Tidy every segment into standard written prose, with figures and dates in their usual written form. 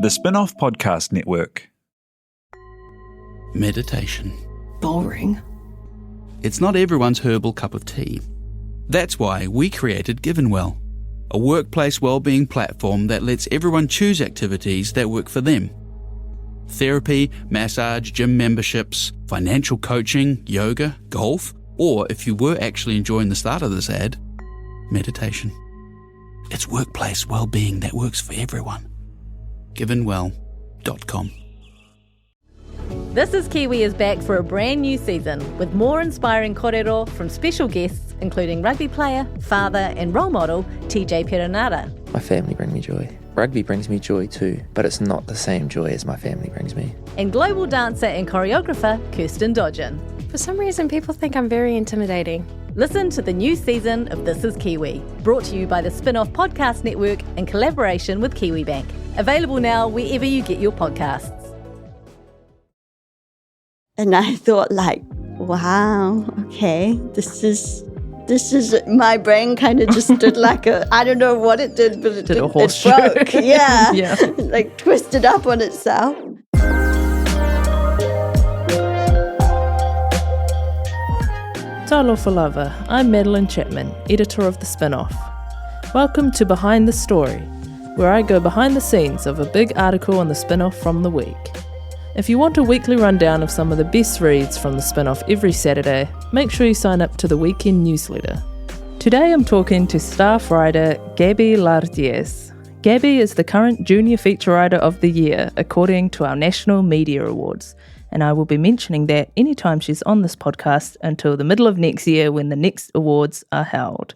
The Spin-off Podcast Network. Meditation. Boring. It's not everyone's herbal cup of tea. That's why we created GivenWell, a workplace wellbeing platform that lets everyone choose activities that work for them. Therapy, massage, gym memberships, financial coaching, yoga, golf, or if you were actually enjoying the start of this ad, meditation. It's workplace wellbeing that works for everyone. givenwell.com. This is Kiwi is back for a brand new season with more inspiring kōrero from special guests including rugby player, father and role model TJ Perenara. My family bring me joy. Rugby brings me joy too, but it's not the same joy as my family brings me. And global dancer and choreographer Kirsten Dodgen. For some reason, people think I'm very intimidating. Listen to the new season of This is Kiwi, brought to you by the Spin-off Podcast Network in collaboration with KiwiBank. Available now wherever you get your podcasts. And I thought wow, okay, this is my brain kind of just did I don't know what it did, but it Did a it horseshoe. broke. Yeah. Yeah. Twisted up on itself. Talofa lava, I'm Madeline Chapman, editor of The Spin-off. Welcome to Behind the Story, where I go behind the scenes of a big article on the Spin-off from the week. If you want a weekly rundown of some of the best reads from the Spin-off every Saturday, make sure you sign up to the weekend newsletter. Today I'm talking to staff writer Gabi Lardies. Gabi is the current Junior Feature Writer of the Year, according to our National Media Awards, and I will be mentioning that anytime she's on this podcast until the middle of next year when the next awards are held.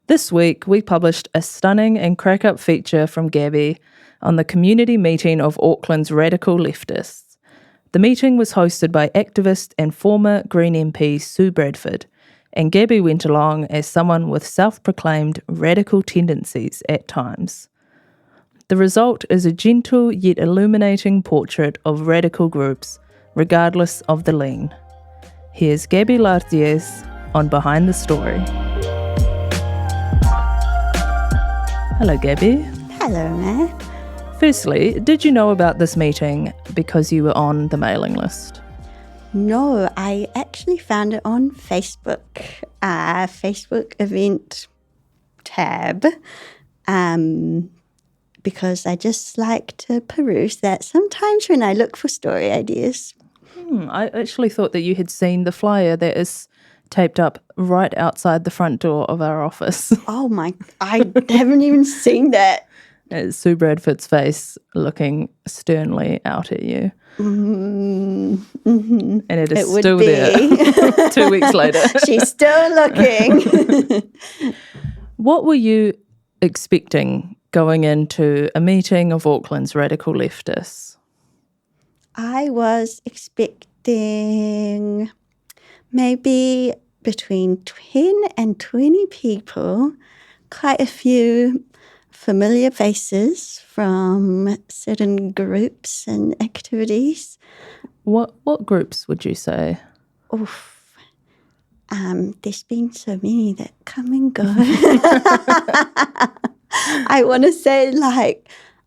This week, we published a stunning and crack-up feature from Gabi on the community meeting of Auckland's radical leftists. The meeting was hosted by activist and former Green MP Sue Bradford, and Gabi went along as someone with self-proclaimed radical tendencies at times. The result is a gentle yet illuminating portrait of radical groups, regardless of the lean. Here's Gabi Lardies on Behind the Story. Hello, Gabi. Hello, man. Firstly, did you know about this meeting because you were on the mailing list? No, I actually found it on Facebook. Facebook event tab. Because I just like to peruse that sometimes when I look for story ideas. I actually thought that you had seen the flyer that is taped up right outside the front door of our office. Oh my, I haven't even seen that. It's Sue Bradford's face looking sternly out at you. Mm-hmm. And it is It would still be. there 2 weeks later. She's still looking. What were you expecting going into a meeting of Auckland's radical leftists? I was expecting maybe between 10 and 20 people, quite a few familiar faces from certain groups and activities. What groups would you say? Oof. There's been so many that come and go. I want to say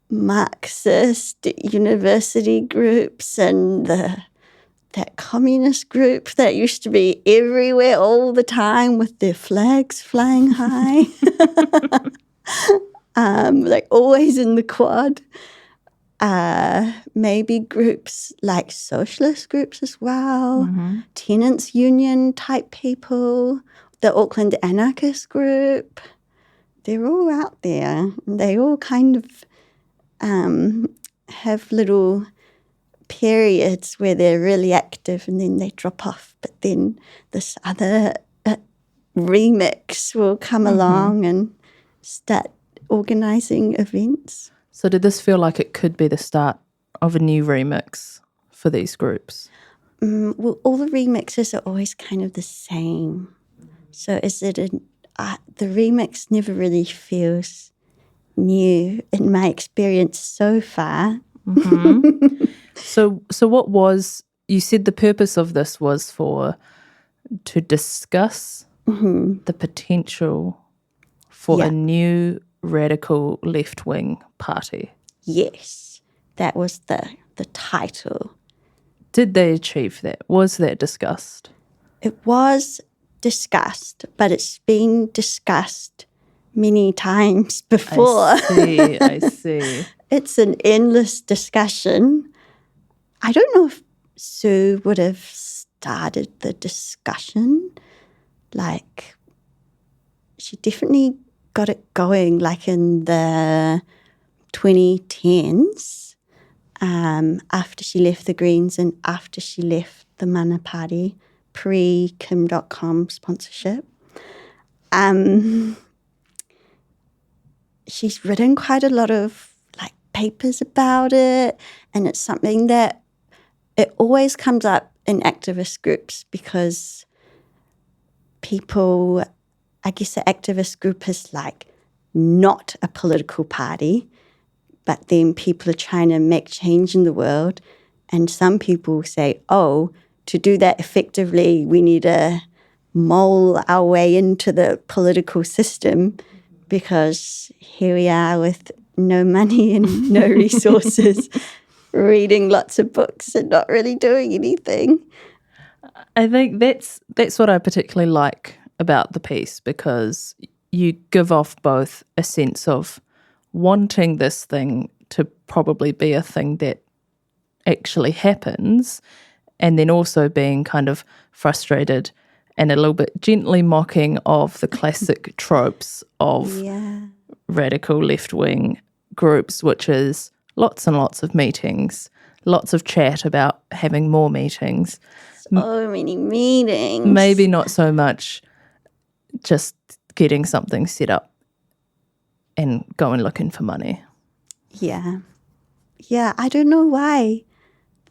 Marxist university groups and that communist group that used to be everywhere all the time with their flags flying high. Always in the quad. Maybe groups like socialist groups as well, tenants union type people, the Auckland anarchist group. They're all out there. They all kind of have little periods where they're really active and then they drop off. But then this other remix will come along and start organising events. So did this feel like it could be the start of a new remix for these groups? Well, all the remixes are always kind of the same. So is it the remix never really feels new in my experience so far. So what was, you said the purpose of this was to discuss the potential for a new radical left-wing party. Yes, that was the title. Did they achieve that? Was that discussed? It was discussed, but it's been discussed many times before. I see. It's an endless discussion. I don't know if Sue would have started the discussion. Like, she definitely got it going, like in the 2010s, after she left the Greens and after she left the Mana Party, pre-Kim.com sponsorship. She's written quite a lot of like papers about it, and it's something that it always comes up in activist groups because people, I guess the activist group is like not a political party, but then people are trying to make change in the world, and some people say, oh, to do that effectively, we need to mole our way into the political system because here we are with no money and no resources, reading lots of books and not really doing anything. I think that's what I particularly like about the piece, because you give off both a sense of wanting this thing to probably be a thing that actually happens, and then also being kind of frustrated and a little bit gently mocking of the classic tropes of radical left-wing groups, which is lots and lots of meetings, lots of chat about having more meetings. So many meetings. Maybe not so much just getting something set up and going looking for money. Yeah. Yeah, I don't know why.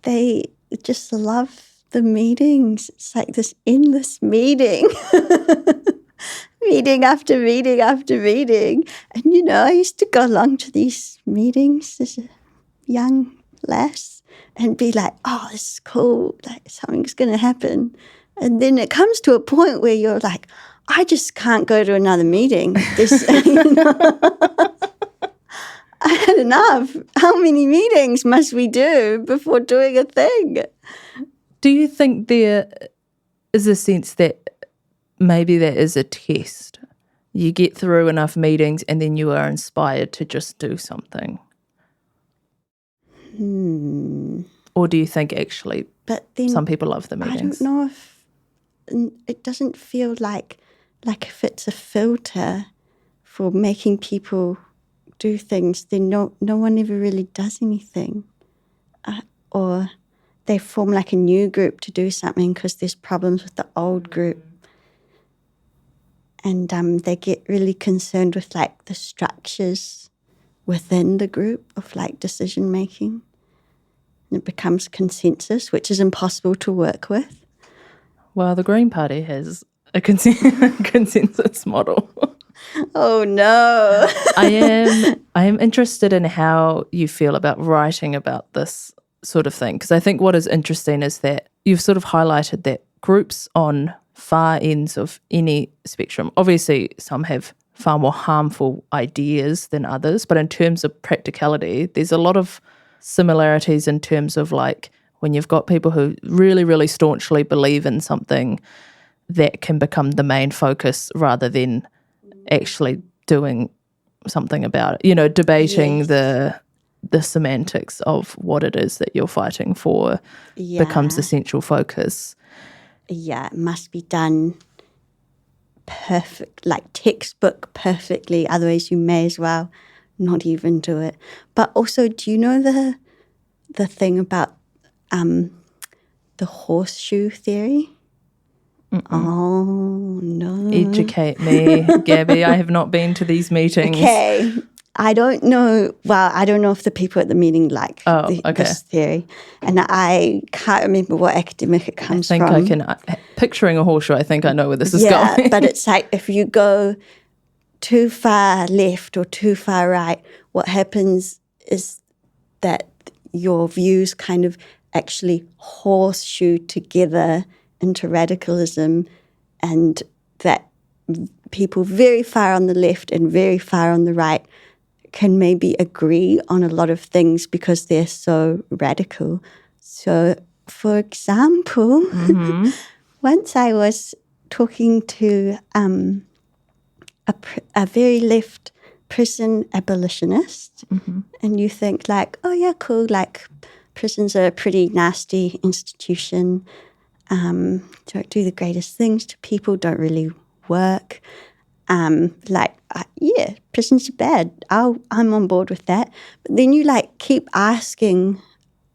They just love the meetings. It's like this endless meeting. Meeting after meeting after meeting. And, you know, I used to go along to these meetings as a young lass and be like, oh, this is cool. Like, something's going to happen. And then it comes to a point where you're like, I just can't go to another meeting. This, I had enough. How many meetings must we do before doing a thing? Do you think there is a sense that maybe that is a test? You get through enough meetings and then you are inspired to just do something? Or do you think actually some people love the meetings? I don't know if it doesn't feel like if it's a filter for making people do things, then no one ever really does anything. Or they form like a new group to do something because there's problems with the old group. And they get really concerned with like the structures within the group of like decision making. And it becomes consensus, which is impossible to work with. Well, the Green Party has a consensus model. Oh no. I am interested in how you feel about writing about this sort of thing, because I think what is interesting is that you've sort of highlighted that groups on far ends of any spectrum, obviously some have far more harmful ideas than others, but in terms of practicality, there's a lot of similarities in terms of like when you've got people who really, really staunchly believe in something that can become the main focus rather than actually doing something about it, you know, debating the semantics of what it is that you're fighting for becomes the central focus. Yeah, it must be done perfect, like textbook perfectly, otherwise you may as well not even do it. But also, do you know the thing about the horseshoe theory? Oh, no. Educate me, Gabi. I have not been to these meetings. Okay. I don't know. Well, I don't know if the people at the meeting like this theory. And I can't remember what academic it comes from. I think I can. Picturing a horseshoe, I think I know where this is going. Yeah, but it's like if you go too far left or too far right, what happens is that your views kind of actually horseshoe together into radicalism, and that people very far on the left and very far on the right can maybe agree on a lot of things because they're so radical. So, for example, once I was talking to a very left prison abolitionist, and you think like, oh yeah, cool, like prisons are a pretty nasty institution, don't do the greatest things to people, don't really work. Prisons are bad. I'm on board with that. But then you like keep asking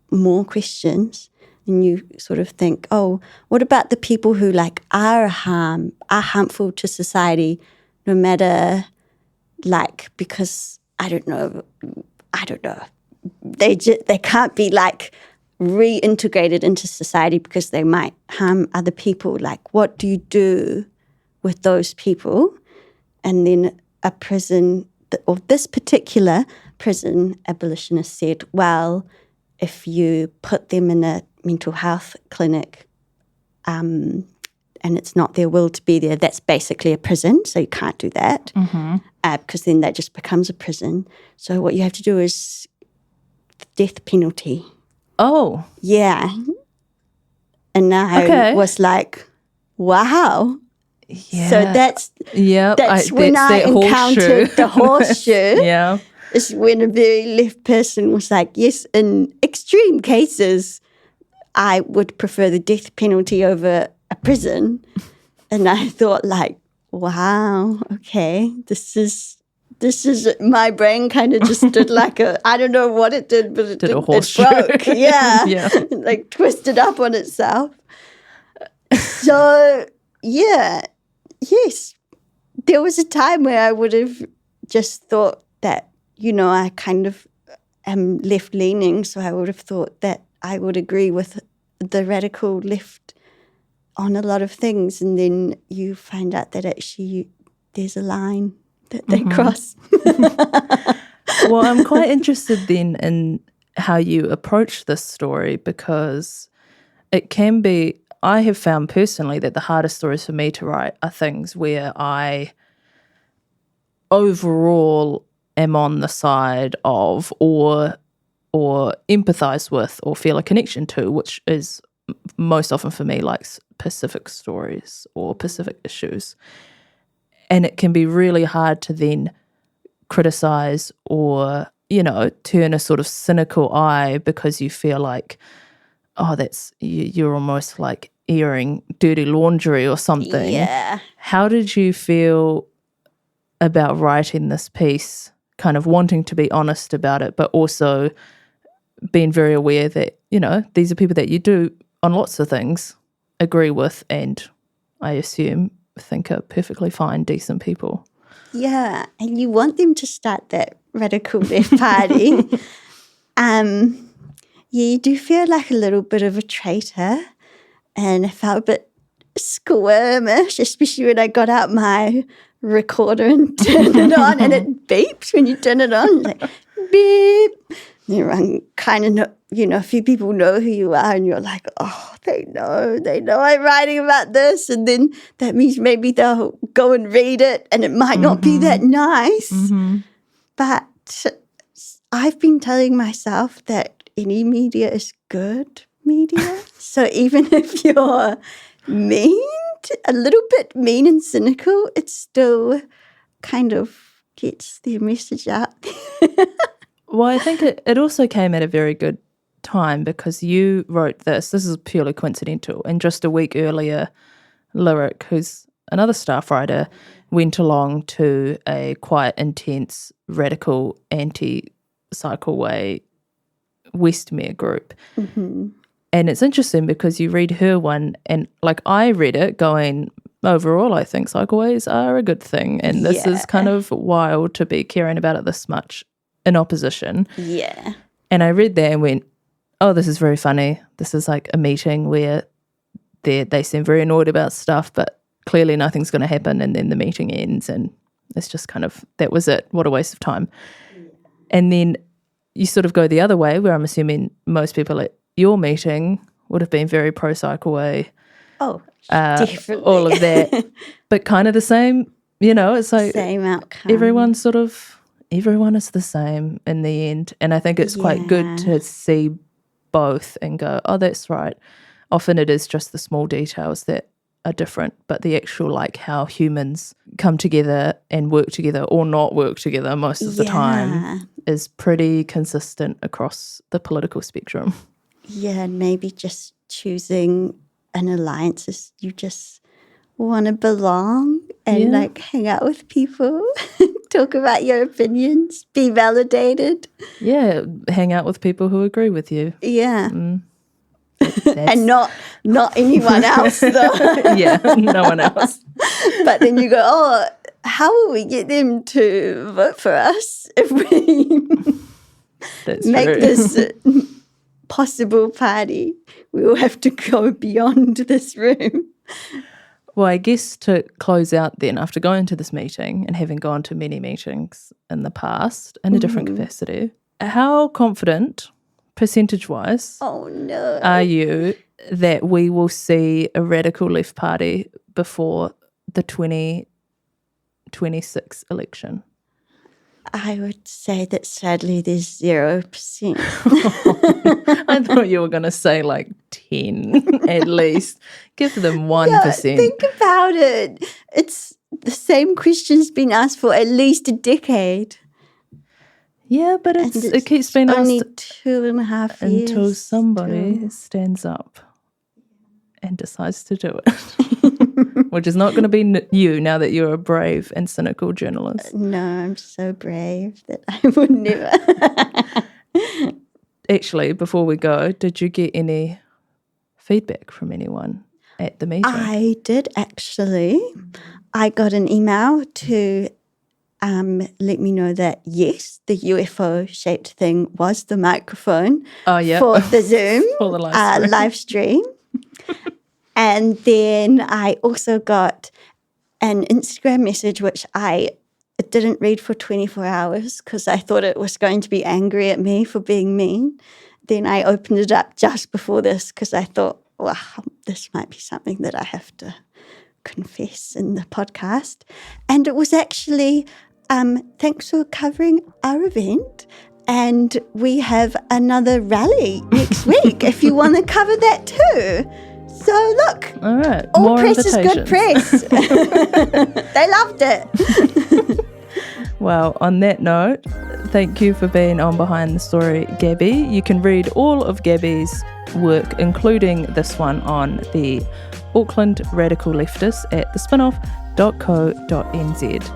more questions, and you sort of think, oh, what about the people who like are harmful to society, no matter like, because I don't know, they can't be like reintegrated into society because they might harm other people. Like, what do you do with those people? And then a prison, or this particular prison abolitionist said, well, if you put them in a mental health clinic and it's not their will to be there, that's basically a prison, so you can't do that because then that just becomes a prison. So what you have to do is the death penalty. Oh. Yeah. And I was like, wow. Yeah. So that's when I encountered the horseshoe. Yeah. Is when a very left person was like, yes, in extreme cases, I would prefer the death penalty over a prison. And I thought like, wow, okay, this is my brain kind of just did like I don't know what it did, but it broke. Yeah. Like twisted up on itself. So, yeah. Yes, there was a time where I would have just thought that, I kind of am left-leaning, so I would have thought that I would agree with the radical left on a lot of things, and then you find out that actually there's a line that they cross. Well, I'm quite interested then in how you approach this story, because it can be, I have found personally that the hardest stories for me to write are things where I overall am on the side of or empathize with or feel a connection to, which is most often for me like Pacific stories or Pacific issues. And it can be really hard to then criticize or, turn a sort of cynical eye because you feel like, oh, you're almost like airing dirty laundry or something. Yeah. How did you feel about writing this piece, kind of wanting to be honest about it, but also being very aware that, these are people that you do on lots of things agree with and I assume think are perfectly fine, decent people? Yeah, and you want them to start that radical left party. You do feel like a little bit of a traitor, and I felt a bit squirmish, especially when I got out my recorder and turned it on, and it beeps when you turn it on, like beep. Everyone kind of know, a few people know who you are, and you're like, oh, they know I'm writing about this, and then that means maybe they'll go and read it, and it might not be that nice. But I've been telling myself that any media is good media. So even if you're a little bit mean and cynical, it still kind of gets their message out there. Well, I think it also came at a very good time because you wrote this is purely coincidental, and just a week earlier, Lyric, who's another staff writer, went along to a quite intense, radical, anti-cycleway Westmere group. And it's interesting because you read her one, and like I read it going, overall I think cycleways are a good thing, and this is kind of wild to be caring about it this much in opposition. Yeah. And I read that and went, oh, this is very funny. This is like a meeting where they seem very annoyed about stuff, but clearly nothing's going to happen, and then the meeting ends and it's just kind of, that was it. What a waste of time. And then you sort of go the other way, where I'm assuming most people at your meeting would have been very pro-cycleway. Oh, definitely. All of that. But kind of the same, it's like same outcome. Everyone sort of everyone is the same in the end. And I think it's quite good to see both and go, oh, that's right. Often it is just the small details that are different, but the actual like how humans come together and work together or not work together most of the time is pretty consistent across the political spectrum. Yeah, and maybe just choosing an alliance is you just want to belong and like hang out with people, talk about your opinions, be validated. Yeah, hang out with people who agree with you. Yeah. And not anyone else, though. Yeah, no one else. But then you go, oh, how will we get them to vote for us if we make this possible party? We will have to go beyond this room. Well, I guess to close out then, after going to this meeting and having gone to many meetings in the past in a different capacity, how confident, percentage-wise, are you that we will see a radical left party before the 2026 election? I would say that sadly there's 0%. I thought you were going to say like 10 at least. Give them 1%. Yeah, think about it. It's the same question's been asked for at least a decade. Yeah, but it keeps being only asked 2.5 years. until somebody stands up and decides to do it. Which is not going to be you now that you're a brave and cynical journalist. No, I'm so brave that I would never. Actually, before we go, did you get any feedback from anyone at the meeting? I did actually. I got an email to let me know that, yes, the UFO-shaped thing was the microphone for the Zoom for the live stream. And then I also got an Instagram message, which I didn't read for 24 hours because I thought it was going to be angry at me for being mean. Then I opened it up just before this because I thought, wow, this might be something that I have to confess in the podcast. And it was actually, thanks for covering our event. And we have another rally next week if you want to cover that too. So look, all right, all press is good press. They loved it. Well, on that note, thank you for being on Behind the Story, Gabi. You can read all of Gabi's work, including this one on the Auckland Radical Leftists at thespinoff.co.nz.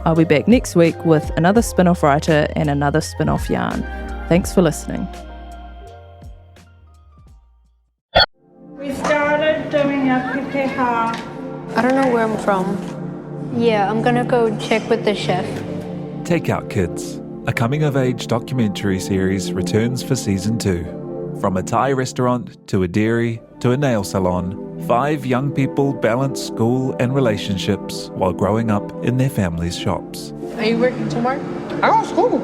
I'll be back next week with another spin-off writer and another spin-off yarn. Thanks for listening. We started doing a PPH. I don't know where I'm from. Yeah, I'm gonna go check with the chef. Takeout Kids, a coming-of-age documentary series, returns for Season 2. From a Thai restaurant to a dairy to a nail salon, 5 young people balance school and relationships while growing up in their families' shops. Are you working tomorrow? I go to school.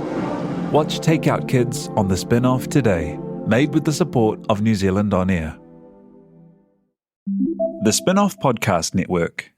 Watch Takeout Kids on The Spin-Off today, made with the support of New Zealand On Air. The Spin-Off Podcast Network.